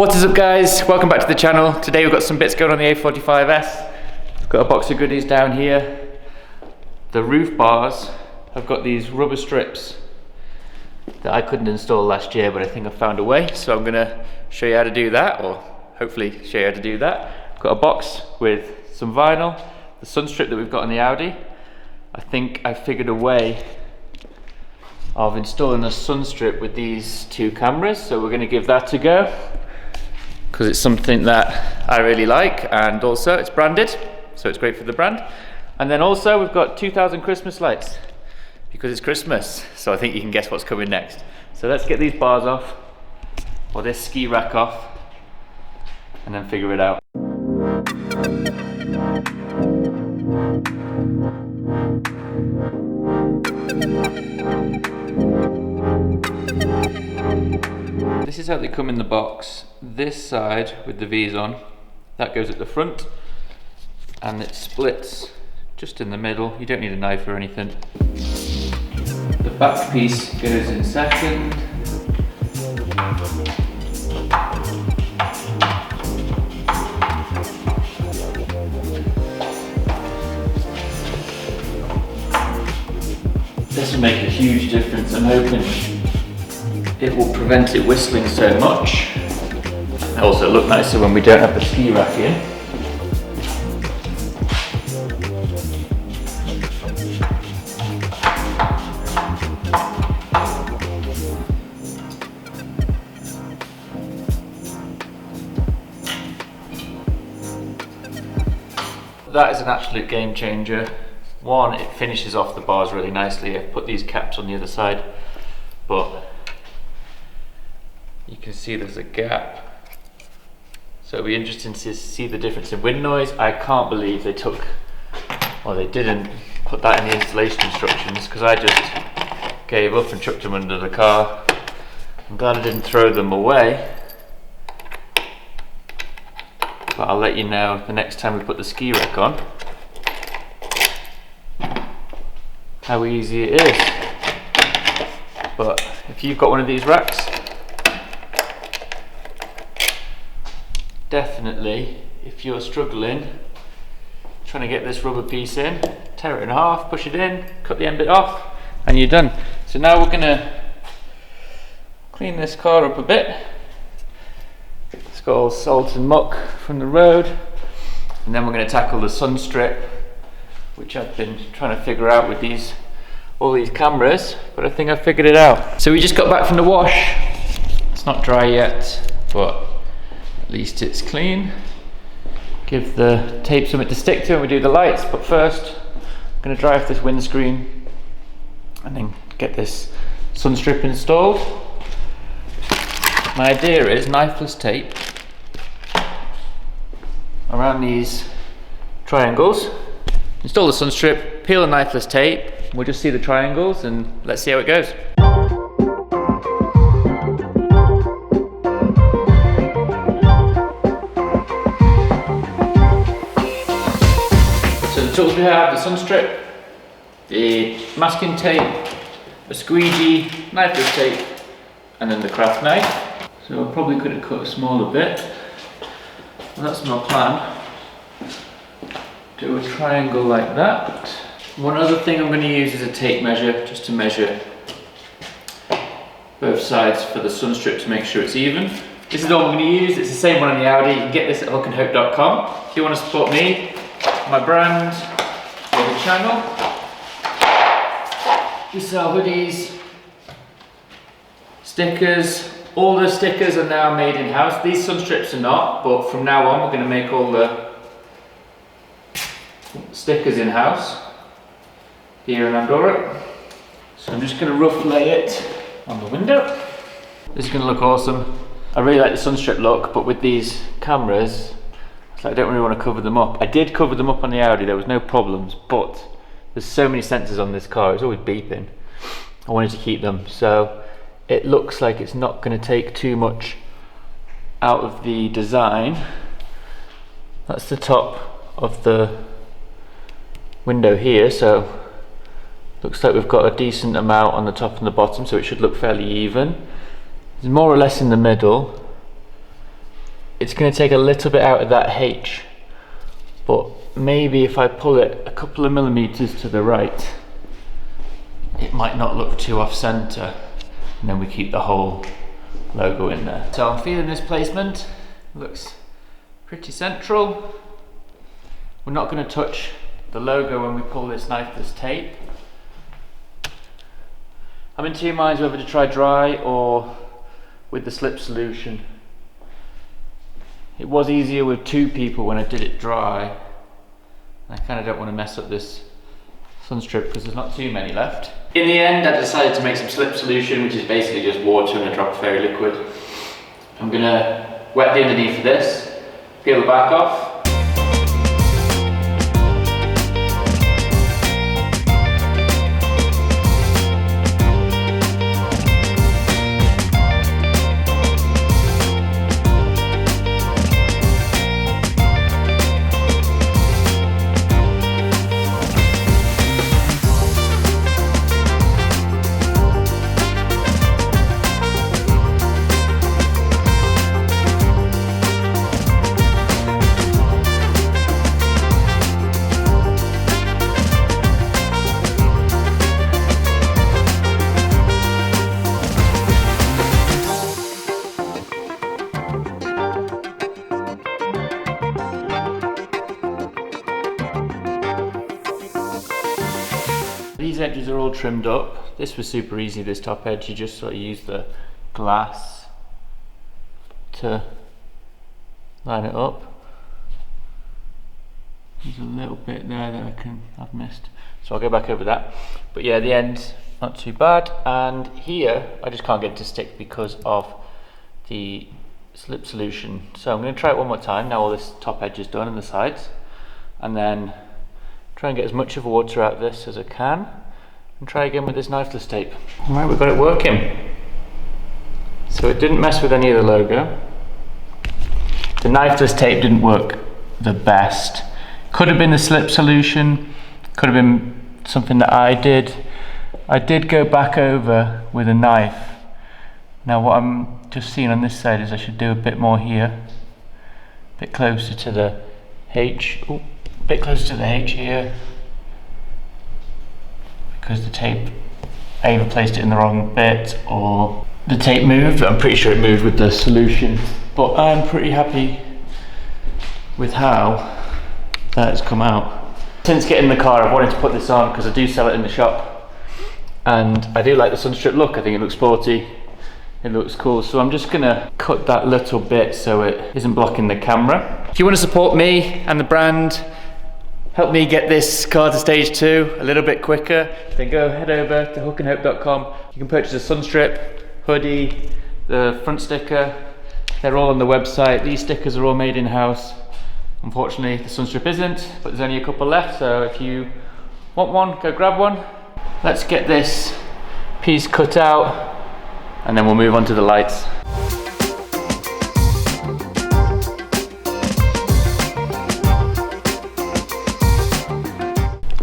What is up guys, welcome back to the channel. Today we've got some bits going on the A45S. We've got a box of goodies down here. The roof bars have got these rubber strips that I couldn't install last year, but I think I found a way. So I'm gonna show you how to do that, or hopefully show you how to do that. I've got a box with some vinyl, the sunstrip that we've got on the Audi. I think I figured a way of installing a sunstrip with these two cameras, so we're gonna give that a go, because it's something that I really like, and also it's branded, so it's great for the brand. And then also we've got 2,000 Christmas lights, because it's Christmas, so I think you can guess what's coming next. So let's get these bars off, or this ski rack off, and then figure it out. This is how they come in the box. This side with the V's on, that goes at the front, and it splits just in the middle. You don't need a knife or anything. The back piece goes in second. This will make a huge difference. I'm hoping it will prevent it whistling so much. It'll also look nicer when we don't have the ski rack in. That is an absolute game changer. One, it finishes off the bars really nicely. I've put these caps on the other side, but you can see there's a gap. So it'll be interesting to see the difference in wind noise. I can't believe they took, or they didn't put that in the installation instructions, because I just gave up and chucked them under the car. I'm glad I didn't throw them away. But I'll let you know the next time we put the ski rack on how easy it is. But if you've got one of these racks, definitely, if you're struggling trying to get this rubber piece in, tear it in half, push it in, cut the end bit off, and you're done. So now we're gonna clean this car up a bit. It's got all salt and muck from the road, and then we're going to tackle the sunstrip, which I've been trying to figure out with all these cameras, but I think I figured it out. So we just got back from the wash. It's not dry yet, but at least it's clean. Give the tape something to stick to when we do the lights, but first I'm going to dry off this windscreen and then get this sunstrip installed. My idea is knifeless tape around these triangles, install the sunstrip, peel the knifeless tape, we'll just see the triangles and let's see how it goes. So the tools we have: the sunstrip, the masking tape, a squeegee, knifeless tape, and then the craft knife. So I probably could have cut a smaller bit. Well, that's my plan. Do a triangle like that. One other thing I'm going to use is a tape measure, just to measure both sides for the sunstrip to make sure it's even. This is all I'm going to use. It's the same one on the Audi. You can get this at hookandhope.com. If you want to support me, my brand, or the channel, we sell hoodies, stickers. All the stickers are now made in-house. These sunstrips are not, but from now on we're going to make all the stickers in-house here in Andorra. So I'm just going to rough lay it on the window. This is going to look awesome. I really like the sunstrip look, but with these cameras, I don't really want to cover them up. I did cover them up on the Audi, there was no problems, but there's so many sensors on this car, it's always beeping. I wanted to keep them, so it looks like it's not going to take too much out of the design. That's the top of the window here, so looks like we've got a decent amount on the top and the bottom, so it should look fairly even. It's more or less in the middle, it's going to take a little bit out of that H, but maybe if I pull it a couple of millimeters to the right, it might not look too off center, and then we keep the whole logo in there. So I'm feeling this placement, looks pretty central. We're not going to touch the logo when we pull this knifeless tape. I'm in two minds whether to try dry or with the slip solution. It was easier with two people when I did it dry. I kind of don't want to mess up this sunstrip because there's not too many left. In the end, I decided to make some slip solution, which is basically just water and a drop of fairy liquid. I'm going to wet the underneath of this, peel the back off. These edges are all trimmed up. This was super easy, this top edge. You just sort of use the glass to line it up. There's a little bit there that I've missed. So I'll go back over that. But yeah, the end, not too bad. And here, I just can't get it to stick because of the slip solution. So I'm going to try it one more time. Now all this top edge is done and the sides. And then try and get as much of water out of this as I can, and try again with this knifeless tape. Alright, we've got it working. So it didn't mess with any of the logo. The knifeless tape didn't work the best. Could have been the slip solution, could have been something that I did. I did go back over with a knife. Now what I'm just seeing on this side is I should do a bit more here, a bit closer to the H. Ooh. Bit closer to the H here, because the tape, I either placed it in the wrong bit or the tape moved. I'm pretty sure it moved with the solution, but I'm pretty happy with how that has come out. Since getting in the car, I've wanted to put this on because I do sell it in the shop, and I do like the sunstrip look. I think it looks sporty, it looks cool, so I'm just gonna cut that little bit so it isn't blocking the camera. If you want to support me and the brand, help me get this car to stage 2 a little bit quicker, then go head over to hookandhope.com. You can purchase a sunstrip, hoodie, the front sticker. They're all on the website. These stickers are all made in-house. Unfortunately, the sunstrip isn't, but there's only a couple left, so if you want one, go grab one. Let's get this piece cut out, and then we'll move on to the lights.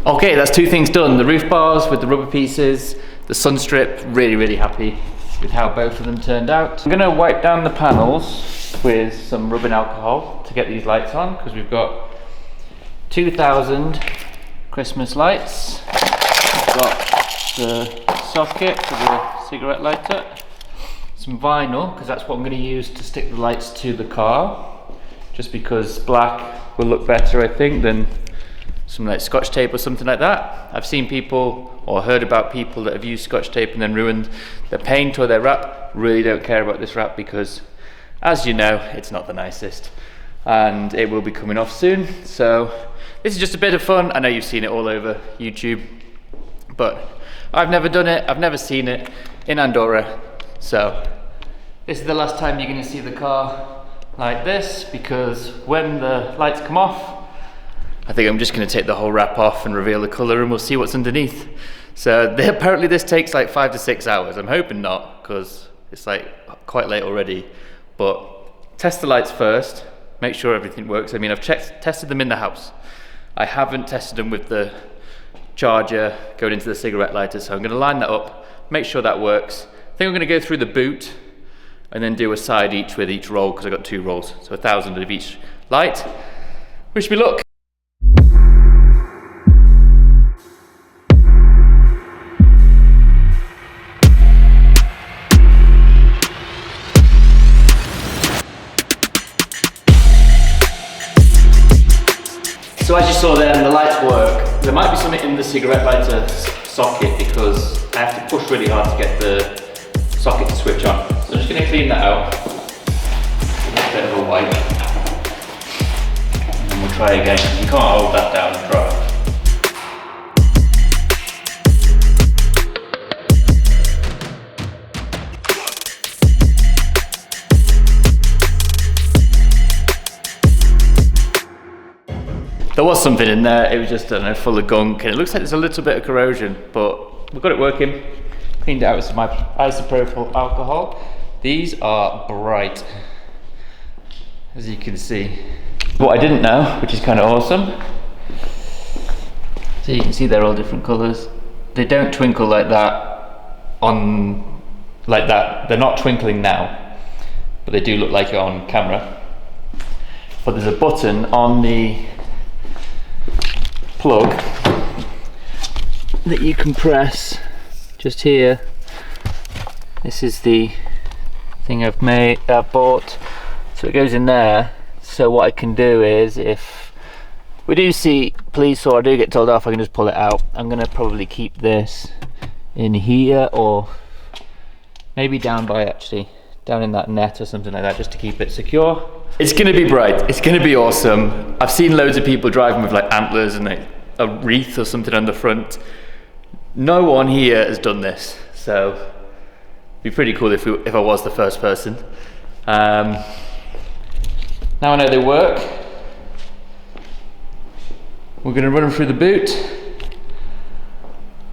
Okay, that's two things done. The roof bars with the rubber pieces, the sunstrip, really happy with how both of them turned out. I'm gonna wipe down the panels with some rubbing alcohol to get these lights on, because we've got 2,000 Christmas lights. We've got the socket for the cigarette lighter, some vinyl, because that's what I'm gonna use to stick the lights to the car, just because black will look better, I think, than some like scotch tape or something like that. I've seen people or heard about people that have used scotch tape and then ruined their paint or their wrap. Really don't care about this wrap because, as you know, it's not the nicest and it will be coming off soon. So this is just a bit of fun. I know you've seen it all over YouTube, but I've never done it, I've never seen it in Andorra. So this is the last time you're gonna see the car like this, because when the lights come off, I think I'm just going to take the whole wrap off and reveal the colour, and we'll see what's underneath. So apparently this takes like 5 to 6 hours. I'm hoping not, because it's like quite late already. But test the lights first, make sure everything works. I mean, I've tested them in the house. I haven't tested them with the charger going into the cigarette lighter, so I'm going to line that up, make sure that works. I think I'm going to go through the boot and then do a side each with each roll, because I've got 2 rolls, so 1,000 of each light. Wish me luck. So as you saw there, the lights work. There might be something in the cigarette lighter socket because I have to push really hard to get the socket to switch on. So I'm just going to clean that out. A bit of a wipe. And then we'll try again. You can't hold that down and dry. There was something in there, it was just, I don't know, full of gunk, and it looks like there's a little bit of corrosion, but we've got it working. Cleaned it out with some isopropyl alcohol. These are bright, as you can see. What I didn't know, which is kind of awesome, so you can see they're all different colours. They don't twinkle like that like that. They're not twinkling now, but they do look like it on camera. But there's a button on the plug that you can press just here. This is the thing I've bought, so it goes in there. So what I can do is, if we do see police or I do get told off, I can just pull it out. I'm gonna probably keep this in here, or maybe down in that net or something like that, just to keep it secure. It's gonna be bright, it's gonna be awesome. I've seen loads of people driving with like antlers and like a wreath or something on the front. No one here has done this, so it'd be pretty cool if I was the first person. Now I know they work. We're gonna run them through the boot.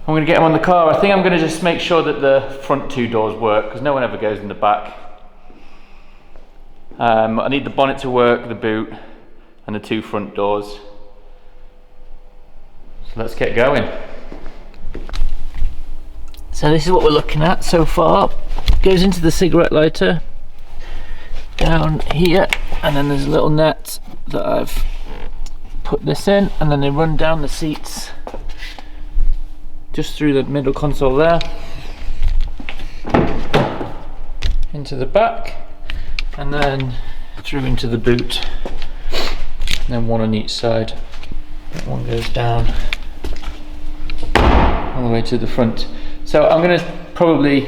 I'm gonna get them on the car. I think I'm gonna just make sure that the front 2 doors work, because no one ever goes in the back. I need the bonnet to work, the boot, and the 2 front doors. So let's get going. So this is what we're looking at so far. Goes into the cigarette lighter, down here, and then there's a little net that I've put this in, and then they run down the seats, just through the middle console there, into the back, and then through into the boot, and then one on each side. That one goes down all the way to the front. So I'm going to probably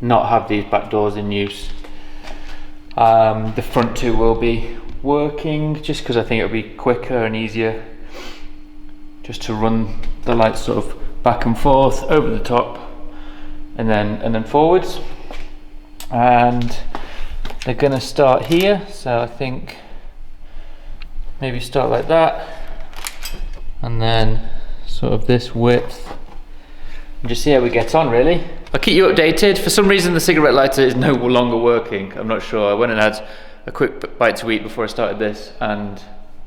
not have these back doors in use. The front 2 will be working, just because I think it'll be quicker and easier just to run the lights sort of back and forth, over the top, and then forwards. And they're going to start here, so I think maybe start like that, and then sort of this width, and just see how we get on, really. I'll keep you updated. For some reason the cigarette lighter is no longer working. I'm not sure. I went and had a quick bite to eat before I started this, and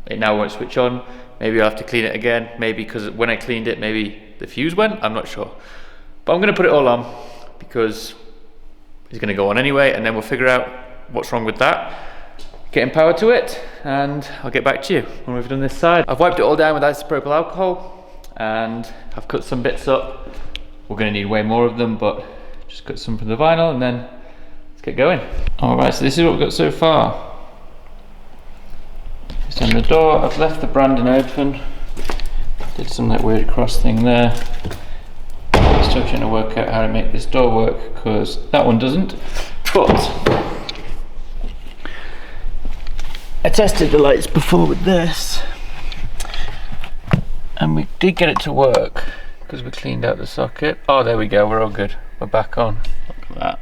it now won't switch on. Maybe I'll have to clean it again, maybe because when I cleaned it, maybe the fuse went, I'm not sure. But I'm going to put it all on, because it's going to go on anyway, and then we'll figure out what's wrong with that, getting power to it, and I'll get back to you when we've done this side. I've wiped it all down with isopropyl alcohol, and I've cut some bits up. We're going to need way more of them, but just cut some from the vinyl, and then let's get going. Alright, so this is what we've got so far. Just on the door, I've left the branding open, did some like weird cross thing there. Still trying to work out how to make this door work, because that one doesn't. But I tested the lights before with this, and we did get it to work because we cleaned out the socket. Oh, there we go, we're all good. We're back on. Look at that.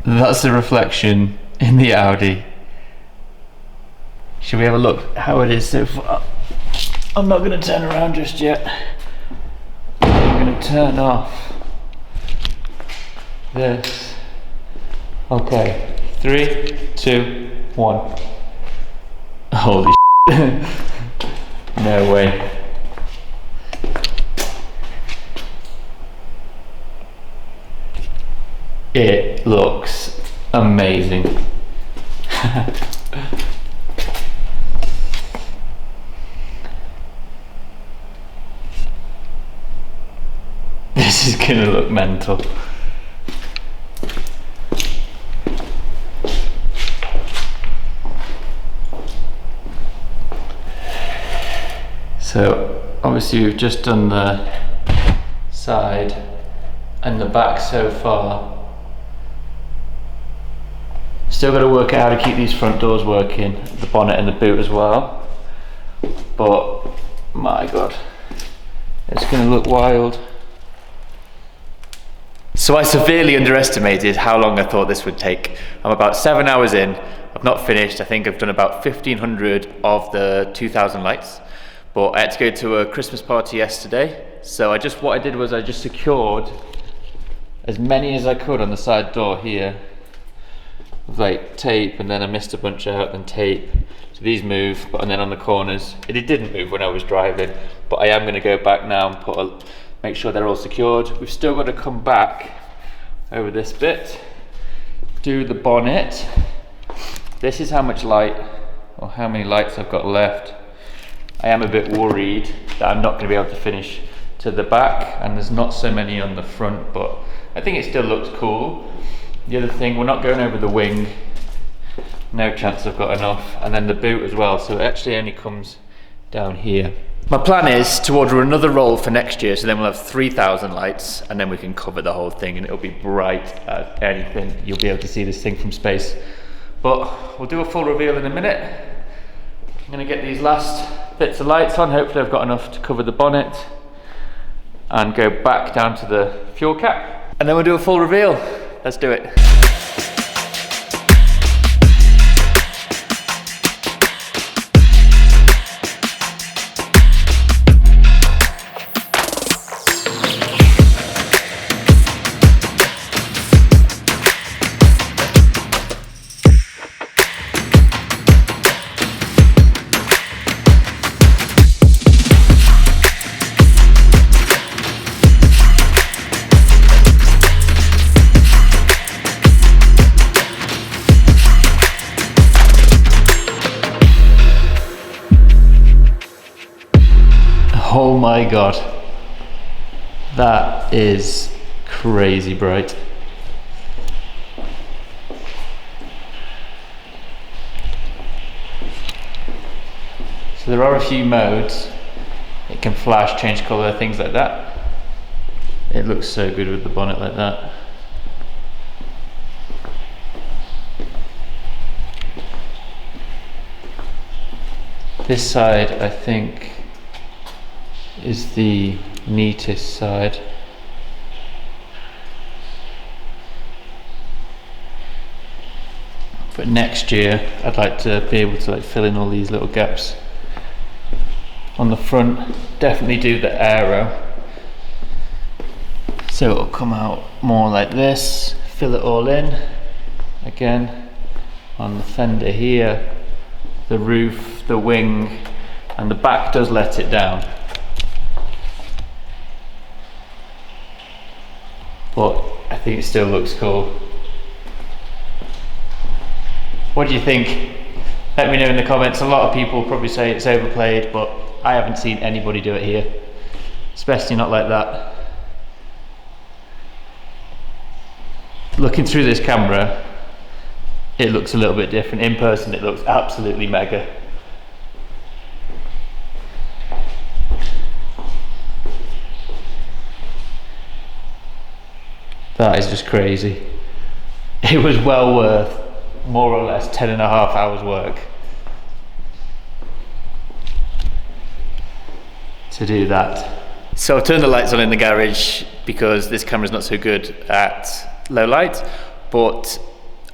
That's the reflection in the Audi. Should we have a look how it is so far? I'm not going to turn around just yet. I'm going to turn off this. Okay, 3, 2, 1. Holy shit. No way. It looks Amazing. This is gonna look mental. So obviously we've just done the side and the back so far. Still got to work out how to keep these front doors working, the bonnet and the boot as well. But my god, it's going to look wild. So I severely underestimated how long I thought this would take. I'm about 7 hours in. I've not finished. I think I've done about 1,500 of the 2,000 lights. But I had to go to a Christmas party yesterday. So what I did was I just secured as many as I could on the side door here with like tape, and then I missed a bunch out, then tape. So these move, and then on the corners, it didn't move when I was driving, but I am going to go back now and make sure they're all secured. We've still got to come back over this bit, do the bonnet. This is how much light, or how many lights I've got left. I am a bit worried that I'm not going to be able to finish to the back, and there's not so many on the front, but I think it still looks cool. The other thing, we're not going over the wing. No chance I've got enough. And then the boot as well, so it actually only comes down here. My plan is to order another roll for next year, so then we'll have 3,000 lights, and then we can cover the whole thing and it'll be bright as anything. You'll be able to see this thing from space. But we'll do a full reveal in a minute. I'm gonna get these last bits of lights on. Hopefully I've got enough to cover the bonnet and go back down to the fuel cap. And then we'll do a full reveal. Let's do it. Oh my god, that is crazy bright. So there are a few modes. It can flash, change colour, things like that. It looks so good with the bonnet like that. This side, I think, is the neatest side. But next year I'd like to be able to fill in all these little gaps on the front. Definitely do the aero, so it'll come out more like this. Fill it all in again on the fender here, the roof, the wing, and the back does let it down. But I think it still looks cool. What do you think? Let me know in the comments. A lot of people probably say it's overplayed, but I haven't seen anybody do it here, especially not like that. Looking through this camera, it looks a little bit different. In person, it looks absolutely mega. That is just crazy. It was well worth more or less 10.5 hours work to do that. So I've turned the lights on in the garage because this camera's not so good at low light, but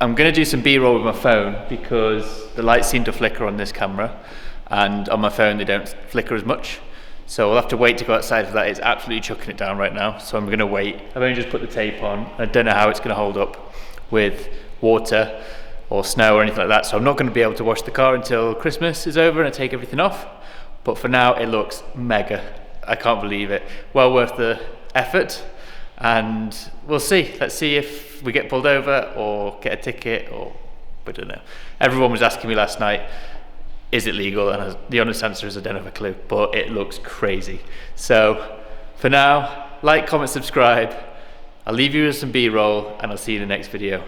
I'm going to do some B-roll with my phone because the lights seem to flicker on this camera, and on my phone they don't flicker as much. So we'll have to wait to go outside for that. It's absolutely chucking it down right now, so I'm going to wait. I've only just put the tape on. I don't know how it's going to hold up with water or snow or anything like that, so I'm not going to be able to wash the car until Christmas is over and I take everything off. But for now it looks mega. I can't believe it. Well worth the effort. and we'll see. Let's see if we get pulled over or get a ticket, or I don't know. Everyone was asking me last night, is it legal? And the honest answer is I don't have a clue, but it looks crazy. So for now, like, comment, subscribe. I'll leave you with some B-roll, and I'll see you in the next video.